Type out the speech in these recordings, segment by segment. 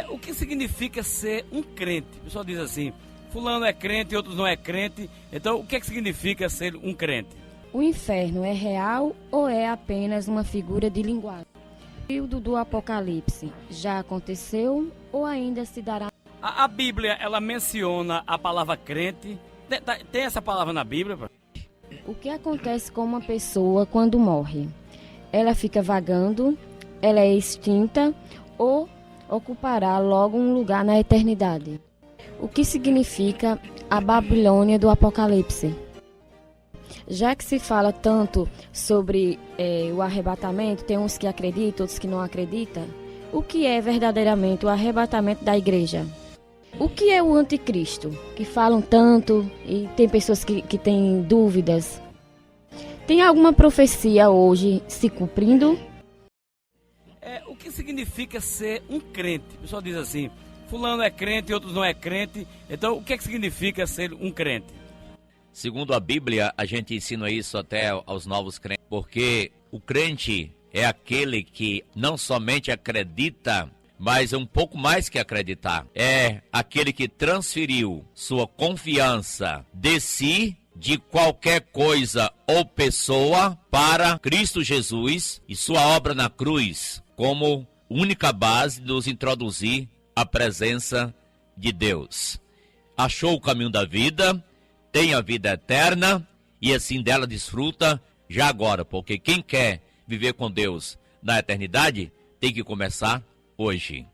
O que significa ser um crente? O pessoal diz assim, fulano é crente, outros não é crente. Então, o que é que significa ser um crente? O inferno é real ou é apenas uma figura de linguagem? O período do Apocalipse já aconteceu ou ainda se dará? A Bíblia, ela menciona a palavra crente. Tem essa palavra na Bíblia? O que acontece com uma pessoa quando morre? Ela fica vagando, ela é extinta ou ocupará logo um lugar na eternidade? O que significa a Babilônia do Apocalipse? Já que se fala tanto sobre o arrebatamento, tem uns que acreditam, outros que não acreditam. O que é verdadeiramente o arrebatamento da igreja? O que é o anticristo? Que falam tanto e tem pessoas que têm dúvidas. Tem alguma profecia hoje se cumprindo? O que significa ser um crente? O pessoal diz assim, fulano é crente, outros não é crente. Então, o que é que significa ser um crente? Segundo a Bíblia, a gente ensina isso até aos novos crentes, porque o crente é aquele que não somente acredita, mas é um pouco mais que acreditar. É aquele que transferiu sua confiança de si, de qualquer coisa ou pessoa, para Cristo Jesus e sua obra na cruz, como única base de nos introduzir à presença de Deus. Achou o caminho da vida, tem a vida eterna e assim dela desfruta já agora, porque quem quer viver com Deus na eternidade tem que começar hoje.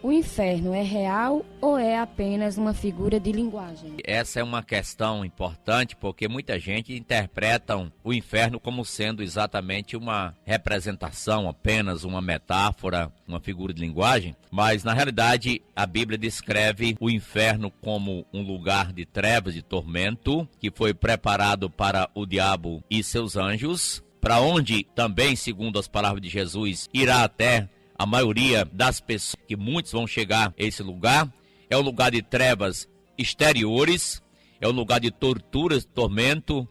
O inferno é real ou é apenas uma figura de linguagem? Essa é uma questão importante porque muita gente interpreta o inferno como sendo exatamente uma representação, apenas uma metáfora, uma figura de linguagem, mas na realidade a Bíblia descreve o inferno como um lugar de trevas, de tormento, que foi preparado para o diabo e seus anjos, para onde também, segundo as palavras de Jesus, irá até a maioria das pessoas, que muitos vão chegar a esse lugar. É um lugar de trevas exteriores, é um lugar de torturas, tormento,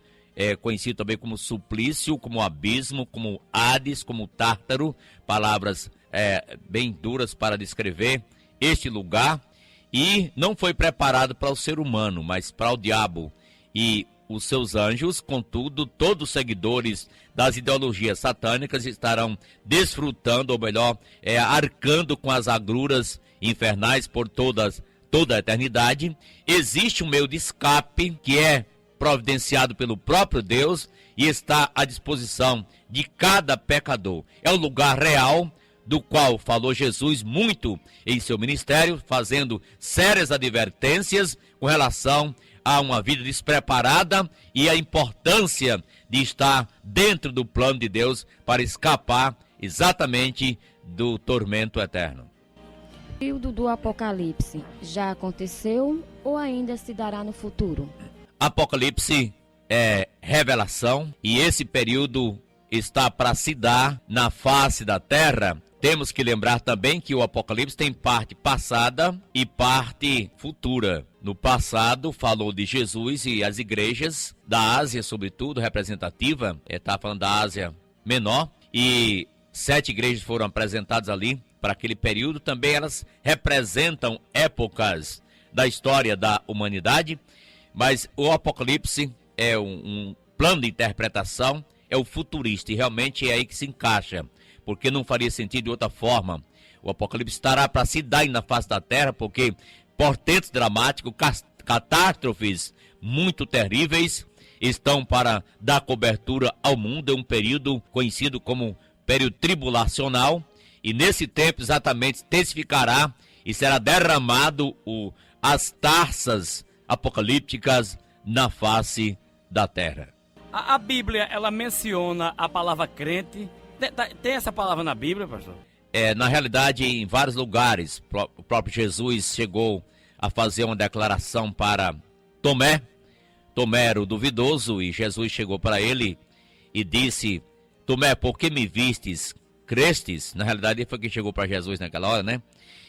conhecido também como suplício, como abismo, como Hades, como Tártaro, palavras bem duras para descrever este lugar, e não foi preparado para o ser humano, mas para o diabo e os seus anjos. Contudo, todos os seguidores das ideologias satânicas estarão desfrutando, ou melhor, arcando com as agruras infernais por toda a eternidade. Existe um meio de escape que é providenciado pelo próprio Deus e está à disposição de cada pecador. É o lugar real do qual falou Jesus muito em seu ministério, fazendo sérias advertências com relação a uma vida despreparada e a importância de estar dentro do plano de Deus para escapar exatamente do tormento eterno. O período do Apocalipse já aconteceu ou ainda se dará no futuro? Apocalipse é revelação e esse período está para se dar na face da terra. Temos que lembrar também que o Apocalipse tem parte passada e parte futura. No passado, falou de Jesus e as igrejas da Ásia, sobretudo, representativa, está falando da Ásia Menor, e 7 igrejas foram apresentadas ali para aquele período. Também elas representam épocas da história da humanidade, mas o Apocalipse é um plano de interpretação, é o futurista, e realmente é aí que se encaixa, porque não faria sentido de outra forma. O Apocalipse estará para se dar na face da terra, porque portentos dramáticos, catástrofes muito terríveis estão para dar cobertura ao mundo. É um período conhecido como período tribulacional, e nesse tempo exatamente intensificará e será derramado as taças apocalípticas na face da terra. A Bíblia, ela menciona a palavra crente. Tem essa palavra na Bíblia, pastor? Na realidade, em vários lugares, o próprio Jesus chegou a fazer uma declaração para Tomé. Tomé era o duvidoso, e Jesus chegou para ele e disse: Tomé, por que me vistes? Crestes? Na realidade, foi quem chegou para Jesus naquela hora, né?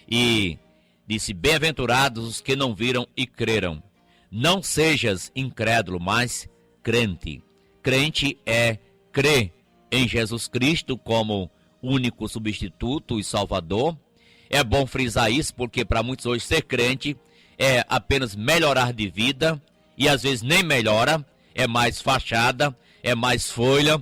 E disse: bem-aventurados os que não viram e creram. Não sejas incrédulo, mas crente. Crente é crer em Jesus Cristo como único substituto e salvador, É bom frisar isso, porque para muitos hoje ser crente é apenas melhorar de vida, e às vezes nem melhora, é mais fachada, é mais folha,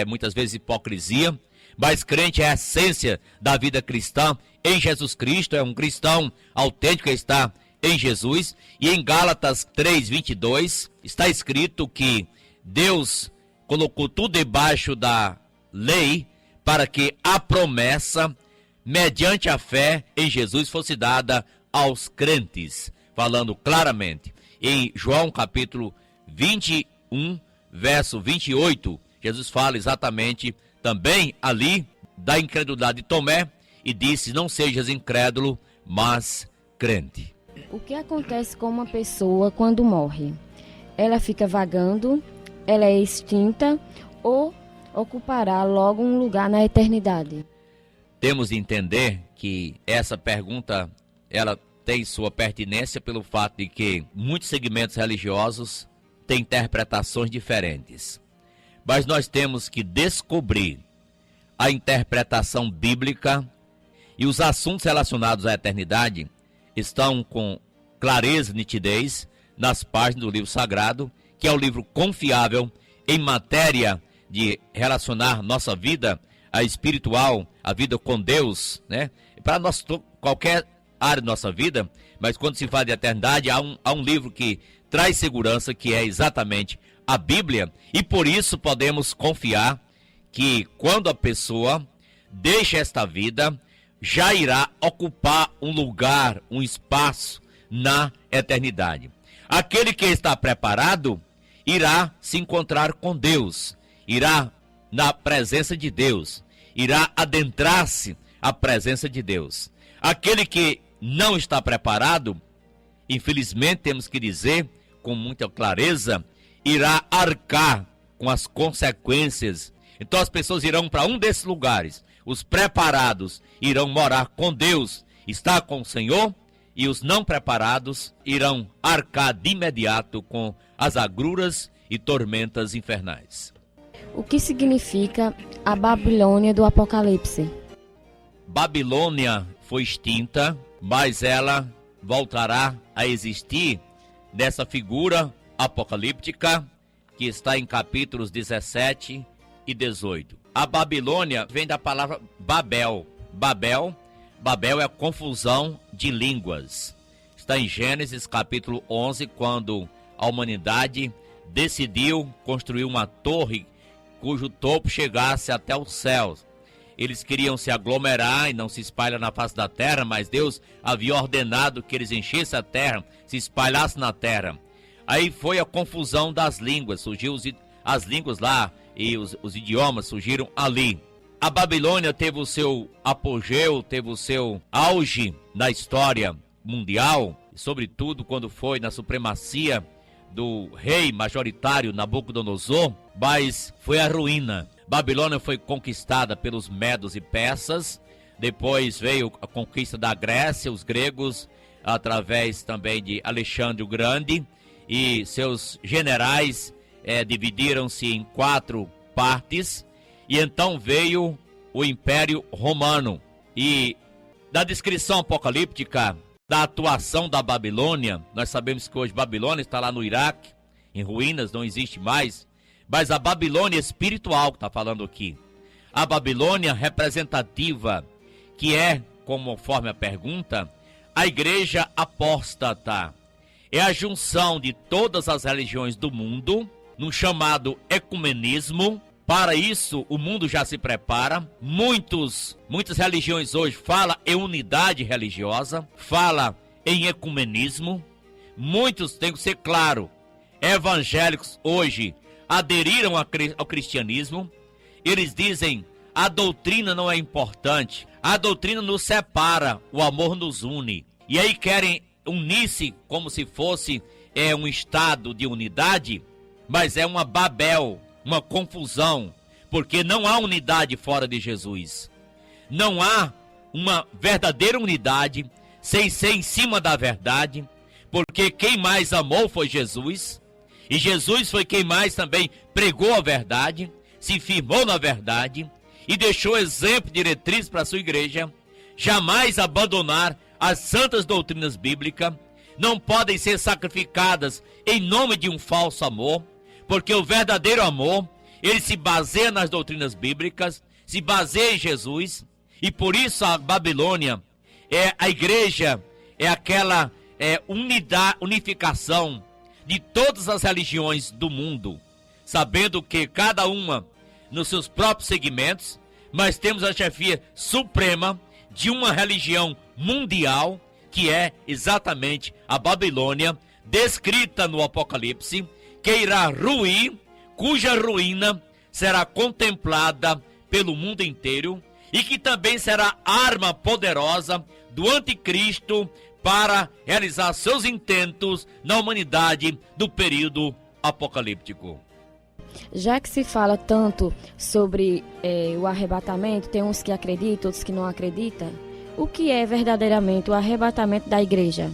muitas vezes hipocrisia. Mas crente é a essência da vida cristã em Jesus Cristo, é um cristão autêntico que está em Jesus. E em Gálatas 3:22 está escrito que Deus colocou tudo debaixo da lei para que a promessa, mediante a fé em Jesus, fosse dada aos crentes, falando claramente. Em João capítulo 21, verso 28, Jesus fala exatamente também ali da incredulidade de Tomé e disse: não sejas incrédulo, mas crente. O que acontece com uma pessoa quando morre? Ela fica vagando, ela é extinta ou ocupará logo um lugar na eternidade? Temos de entender que essa pergunta, ela tem sua pertinência pelo fato de que muitos segmentos religiosos têm interpretações diferentes. Mas nós temos que descobrir a interpretação bíblica, e os assuntos relacionados à eternidade estão com clareza e nitidez nas páginas do livro sagrado, que é o livro confiável em matéria de relacionar nossa vida a espiritual, a vida com Deus, né? Para nós, qualquer área da nossa vida, mas quando se fala de eternidade, há um livro que traz segurança, que é exatamente a Bíblia, e por isso podemos confiar que quando a pessoa deixa esta vida, já irá ocupar um lugar, um espaço na eternidade. Aquele que está preparado irá se encontrar com Deus, irá na presença de Deus, irá adentrar-se à presença de Deus. Aquele que não está preparado, infelizmente temos que dizer com muita clareza, irá arcar com as consequências. Então as pessoas irão para um desses lugares. Os preparados irão morar com Deus, estar com o Senhor, e os não preparados irão arcar de imediato com as agruras e tormentas infernais. O que significa a Babilônia do Apocalipse? Babilônia foi extinta, mas ela voltará a existir dessa figura apocalíptica que está em capítulos 17 e 18. A Babilônia vem da palavra Babel. Babel é a confusão de línguas. Está em Gênesis capítulo 11, quando a humanidade decidiu construir uma torre cujo topo chegasse até os céus. Eles queriam se aglomerar e não se espalhar na face da terra, mas Deus havia ordenado que eles enchessem a terra, se espalhassem na terra. Aí foi a confusão das línguas, surgiu as línguas lá e os idiomas surgiram ali. A Babilônia teve o seu apogeu, teve o seu auge na história mundial, sobretudo quando foi na supremacia do rei majoritário Nabucodonosor, mas foi a ruína. Babilônia foi conquistada pelos medos e persas, depois veio a conquista da Grécia, os gregos, através também de Alexandre o Grande, e seus generais dividiram-se em 4 partes, e então veio o Império Romano. E da descrição apocalíptica da atuação da Babilônia, nós sabemos que hoje Babilônia está lá no Iraque, em ruínas, não existe mais, mas a Babilônia espiritual que está falando aqui, a Babilônia representativa, que é, conforme a pergunta, a igreja apóstata, é a junção de todas as religiões do mundo, num chamado ecumenismo. Para isso, o mundo já se prepara. Muitas religiões hoje falam em unidade religiosa, falam em ecumenismo. Muitos, tem que ser claro, evangélicos hoje aderiram ao cristianismo. Eles dizem: a doutrina não é importante, a doutrina nos separa, o amor nos une. E aí querem unir-se como se fosse um estado de unidade, mas é uma Babel, uma confusão, porque não há unidade fora de Jesus. Não há uma verdadeira unidade sem ser em cima da verdade, porque quem mais amou foi Jesus, e Jesus foi quem mais também pregou a verdade, se firmou na verdade e deixou exemplo, diretriz para a sua igreja, jamais abandonar as santas doutrinas bíblicas, não podem ser sacrificadas em nome de um falso amor, porque o verdadeiro amor, ele se baseia nas doutrinas bíblicas, se baseia em Jesus, e por isso a Babilônia, a igreja, é aquela unificação de todas as religiões do mundo, sabendo que cada uma nos seus próprios segmentos, mas temos a chefia suprema de uma religião mundial, que é exatamente a Babilônia, descrita no Apocalipse, que irá ruir, cuja ruína será contemplada pelo mundo inteiro, e que também será arma poderosa do anticristo para realizar seus intentos na humanidade do período apocalíptico. Já que se fala tanto sobre o arrebatamento, tem uns que acreditam, outros que não acreditam. O que é verdadeiramente o arrebatamento da igreja?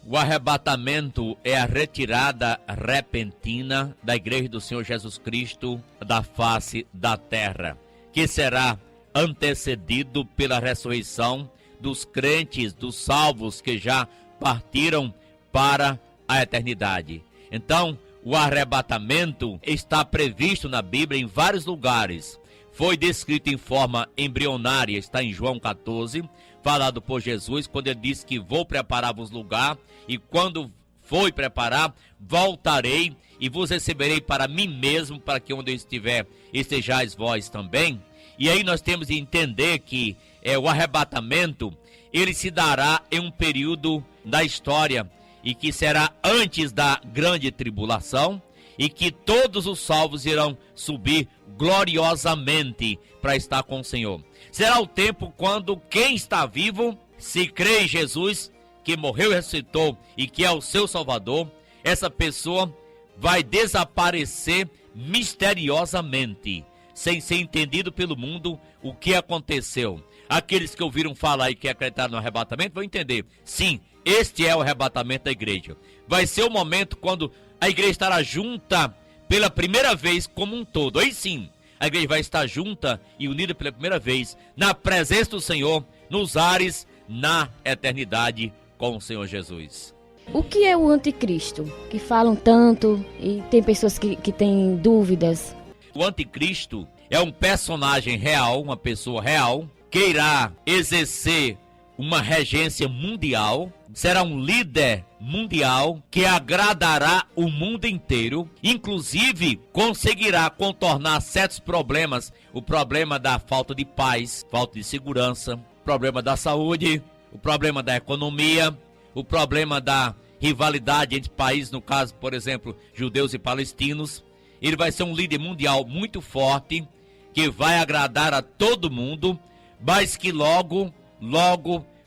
O arrebatamento é a retirada repentina da igreja do Senhor Jesus Cristo da face da terra, que será antecedido pela ressurreição dos crentes, dos salvos que já partiram para a eternidade. Então, o arrebatamento está previsto na Bíblia em vários lugares. Foi descrito em forma embrionária, está em João 14, falado por Jesus, quando ele disse que vou preparar-vos lugar, e quando for preparar, voltarei e vos receberei para mim mesmo, para que onde eu estiver, estejais vós também. E aí nós temos de entender que o arrebatamento, ele se dará em um período da história, e que será antes da grande tribulação, e que todos os salvos irão subir gloriosamente para estar com o Senhor. Será o tempo quando quem está vivo, se crê em Jesus, que morreu e ressuscitou e que é o seu Salvador, essa pessoa vai desaparecer misteriosamente, sem ser entendido pelo mundo o que aconteceu. Aqueles que ouviram falar e que acreditaram no arrebatamento vão entender, sim, este é o arrebatamento da igreja. Vai ser o momento quando a igreja estará junta pela primeira vez como um todo. Aí sim, a igreja vai estar junta e unida pela primeira vez na presença do Senhor, nos ares, na eternidade com o Senhor Jesus. O que é o anticristo? Que falam tanto e tem pessoas que têm dúvidas. O anticristo é um personagem real, uma pessoa real, que irá exercer uma regência mundial, será um líder mundial que agradará o mundo inteiro, inclusive conseguirá contornar certos problemas, o problema da falta de paz, falta de segurança, o problema da saúde, o problema da economia, o problema da rivalidade entre países, no caso, por exemplo, judeus e palestinos. Ele vai ser um líder mundial muito forte, que vai agradar a todo mundo, mas que logo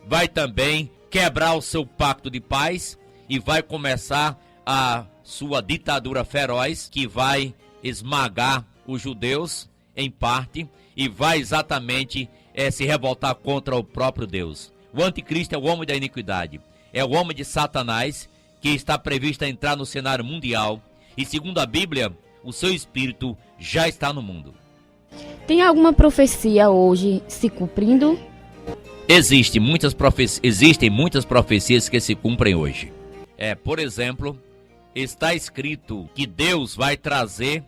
vai também quebrar o seu pacto de paz e vai começar a sua ditadura feroz, que vai esmagar os judeus em parte e vai exatamente se revoltar contra o próprio Deus. O anticristo é o homem da iniquidade, é o homem de Satanás, que está previsto a entrar no cenário mundial, e segundo a Bíblia, o seu espírito já está no mundo. Tem alguma profecia hoje se cumprindo? Existem muitas profecias que se cumprem hoje. Por exemplo, está escrito que Deus vai trazer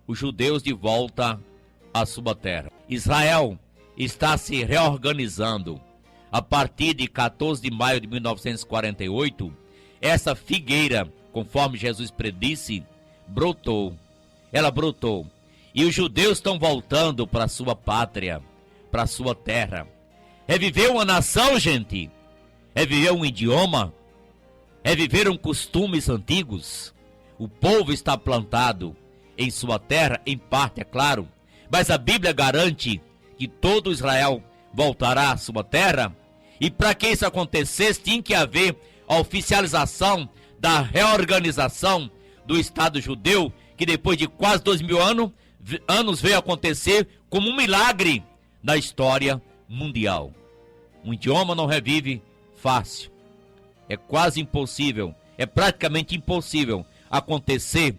os judeus de volta à sua terra. Israel está se reorganizando. A partir de 14 de maio de 1948, essa figueira, conforme Jesus predisse, brotou. Ela brotou. E os judeus estão voltando para a sua pátria, para a sua terra. Reviver uma nação, gente. Reviver um idioma. Reviveram costumes antigos. O povo está plantado em sua terra, em parte, é claro. Mas a Bíblia garante que todo Israel voltará à sua terra. E para que isso acontecesse, tinha que haver a oficialização da reorganização do Estado judeu, que depois de quase 2000 anos veio acontecer como um milagre na história mundial. Um idioma não revive fácil. É quase impossível, é praticamente impossível acontecer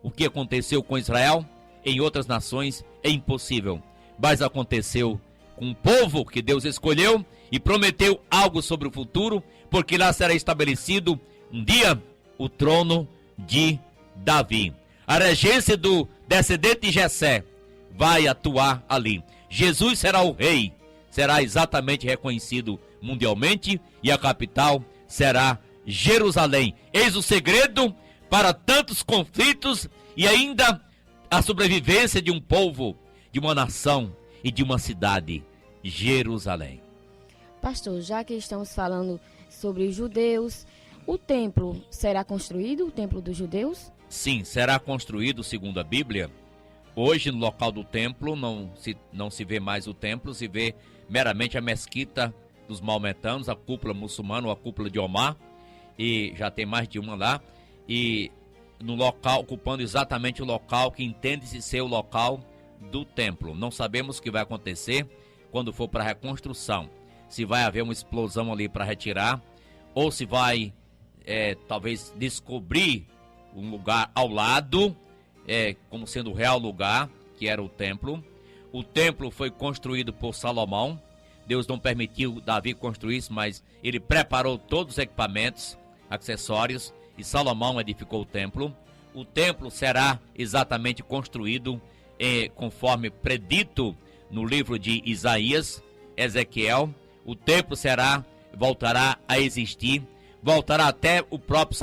o que aconteceu com Israel em outras nações, é impossível. Mas aconteceu com um povo que Deus escolheu e prometeu algo sobre o futuro, porque lá será estabelecido um dia o trono de Davi. A regência do descendente de Jessé vai atuar ali. Jesus será o rei, será exatamente reconhecido mundialmente e a capital será Jerusalém. Eis o segredo para tantos conflitos e ainda a sobrevivência de um povo, de uma nação e de uma cidade, Jerusalém. Pastor, já que estamos falando sobre os judeus, o templo será construído, o templo dos judeus? Sim, será construído segundo a Bíblia. Hoje, no local do templo, não se vê mais o templo, se vê meramente a mesquita dos maometanos, a cúpula muçulmana, ou a cúpula de Omar, e já tem mais de uma lá, e no local, ocupando exatamente o local que entende-se ser o local do templo. Não sabemos o que vai acontecer quando for para a reconstrução. Se vai haver uma explosão ali para retirar, ou se vai, talvez, descobrir um lugar ao lado, como sendo o real lugar, que era o templo. O templo foi construído por Salomão. Deus não permitiu Davi construir isso, mas ele preparou todos os equipamentos, acessórios, e Salomão edificou o templo. O templo será exatamente construído conforme predito no livro de Isaías, Ezequiel. O templo voltará a existir, voltará até o próprio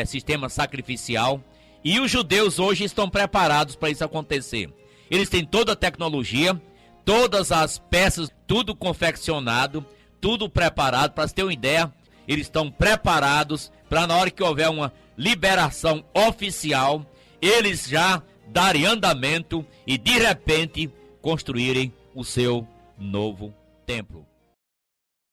sistema sacrificial. E os judeus hoje estão preparados para isso acontecer. Eles têm toda a tecnologia, todas as peças, tudo confeccionado, tudo preparado. Para você ter uma ideia, eles estão preparados para, na hora que houver uma liberação oficial, eles já darem andamento e, de repente, construírem o seu novo templo.